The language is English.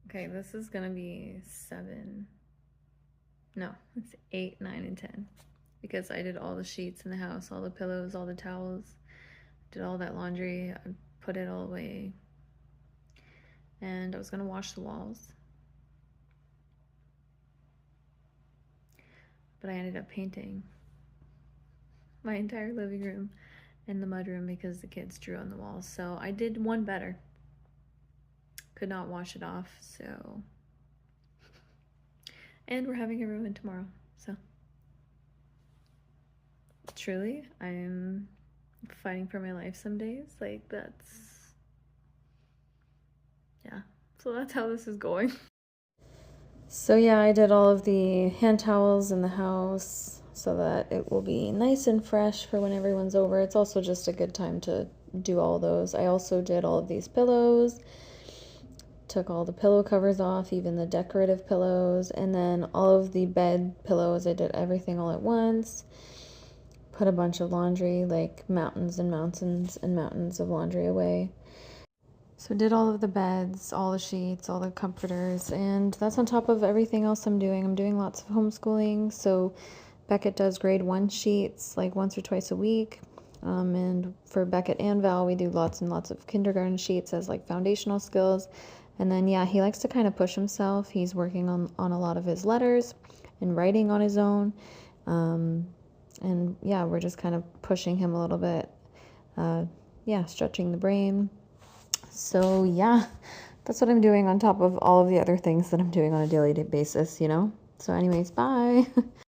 Okay, this is gonna be 7. No, it's 8, 9, and 10. Because I did all the sheets in the house, all the pillows, all the towels, did all that laundry, I put it all away. And I was gonna wash the walls. But I ended up painting my entire living room and the mudroom because the kids drew on the walls. So I did one better. Could not wash it off, so. And we're having a ruin tomorrow, so. Truly, I'm fighting for my life some days. Like, that's. Yeah. So that's how this is going. So yeah, I did all of the hand towels in the house so that it will be nice and fresh for when everyone's over. It's also just a good time to do all those. I also did all of these pillows, took all the pillow covers off, even the decorative pillows, and then all of the bed pillows. I did everything all at once. Put a bunch of laundry, like mountains and mountains and mountains of laundry away. So did all of the beds, all the sheets, all the comforters, and that's on top of everything else I'm doing. I'm doing lots of homeschooling, so Beckett does grade 1 sheets like once or twice a week. And for Beckett and Val, we do lots and lots of kindergarten sheets as like foundational skills. And then, yeah, he likes to kind of push himself. He's working on a lot of his letters and writing on his own. And yeah, we're just kind of pushing him a little bit. Yeah, stretching the brain. So yeah, that's what I'm doing on top of all of the other things that I'm doing on a daily basis, you know? So anyways, bye.